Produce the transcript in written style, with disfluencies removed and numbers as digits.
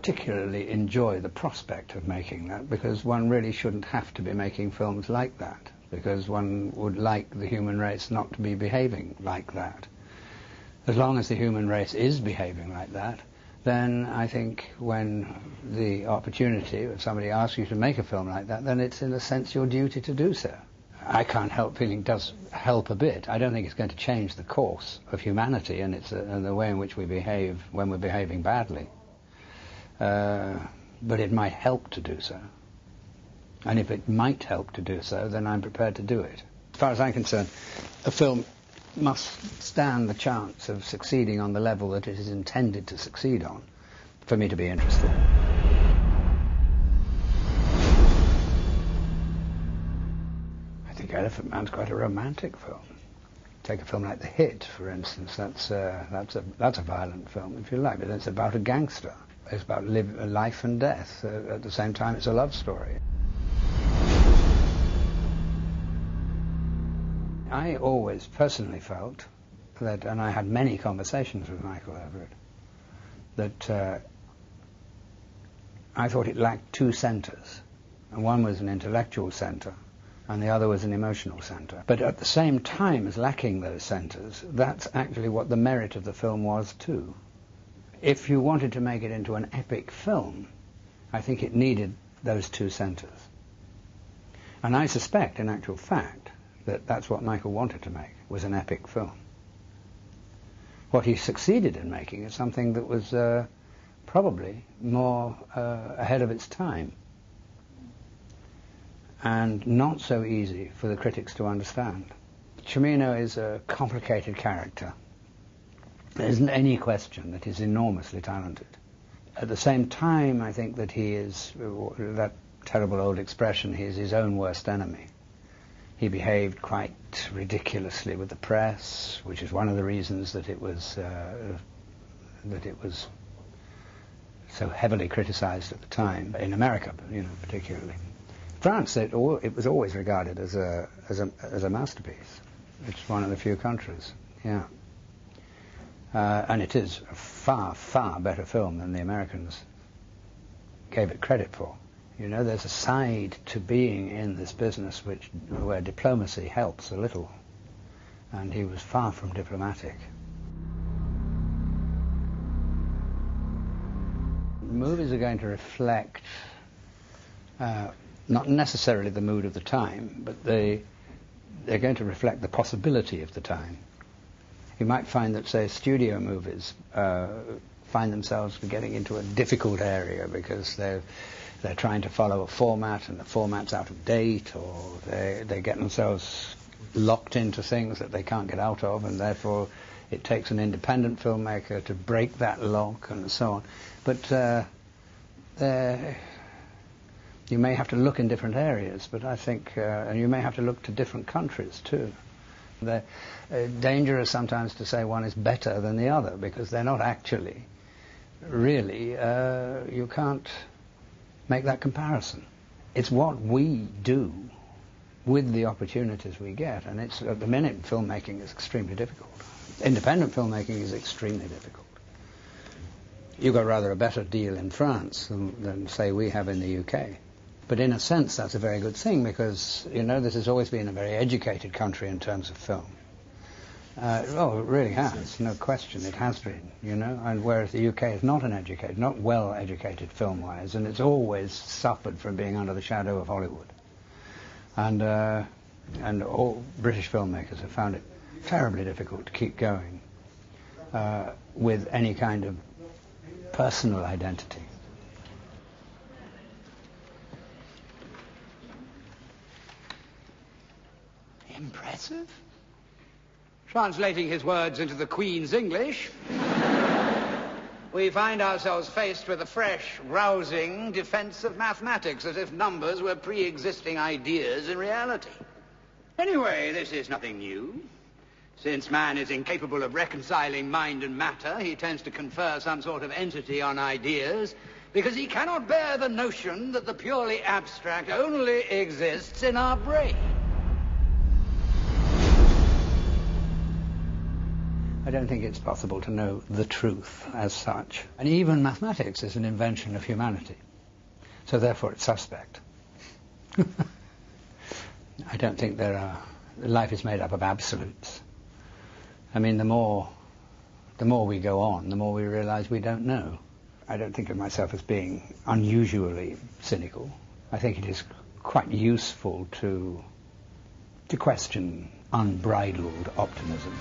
particularly enjoy the prospect of making that, because one really shouldn't have to be making films like that, because one would like the human race not to be behaving like that. As long as the human race is behaving like that, then I think when the opportunity, if somebody asks you to make a film like that, then it's in a sense your duty to do so. I can't help feeling it does help a bit. I don't think it's going to change the course of humanity and the way in which we behave when we're behaving badly. But it might help to do so. And if it might help to do so, then I'm prepared to do it. As far as I'm concerned, a film must stand the chance of succeeding on the level that it is intended to succeed on for me to be interested. I think Elephant Man's quite a romantic film. Take a film like The Hit, for instance. That's a violent film, if you like, but it's about a gangster. It's about life and death. At the same time, it's a love story. I always personally felt that, and I had many conversations with Michael over it, that I thought it lacked two centres. And one was an intellectual centre, and the other was an emotional centre. But at the same time as lacking those centres, that's actually what the merit of the film was too. If you wanted to make it into an epic film, I think it needed those two centres. And I suspect, in actual fact, that that's what Michael wanted to make, was an epic film. What he succeeded in making is something that was probably more ahead of its time and not so easy for the critics to understand. Cimino is a complicated character. There isn't any question that he's enormously talented. At the same time, I think that he is, that terrible old expression, he is his own worst enemy. He behaved quite ridiculously with the press, which is one of the reasons that it was so heavily criticized at the time, in America, particularly. France, it was always regarded as a masterpiece. It's one of the few countries, yeah. And it is a far, far better film than the Americans gave it credit for. There's a side to being in this business where diplomacy helps a little, and he was far from diplomatic. Movies are going to reflect not necessarily the mood of the time, but they're going to reflect the possibility of the time. You might find that, say, studio movies find themselves getting into a difficult area because they're trying to follow a format and the format's out of date, or they get themselves locked into things that they can't get out of, and therefore it takes an independent filmmaker to break that lock and so on. But you may have to look in different areas, but I think and you may have to look to different countries too. They're dangerous sometimes to say one is better than the other, because they're not actually. Really, you can't make that comparison. It's what we do with the opportunities we get, and it's, at the minute, filmmaking is extremely difficult. Independent filmmaking is extremely difficult. You got rather a better deal in France than say, we have in the UK. But in a sense, that's a very good thing, because, this has always been a very educated country in terms of film. It really has, no question, it has been, and whereas the UK is not not well-educated film-wise, and it's always suffered from being under the shadow of Hollywood. And all British filmmakers have found it terribly difficult to keep going with any kind of personal identity. Impressive? Translating his words into the Queen's English, we find ourselves faced with a fresh, rousing defense of mathematics, as if numbers were pre-existing ideas in reality. Anyway, this is nothing new. Since man is incapable of reconciling mind and matter, he tends to confer some sort of entity on ideas, because he cannot bear the notion that the purely abstract only exists in our brain. I don't think it's possible to know the truth as such. And even mathematics is an invention of humanity. So therefore it's suspect. I don't think life is made up of absolutes. I mean, the more we go on, the more we realize we don't know. I don't think of myself as being unusually cynical. I think it is quite useful to question unbridled optimism.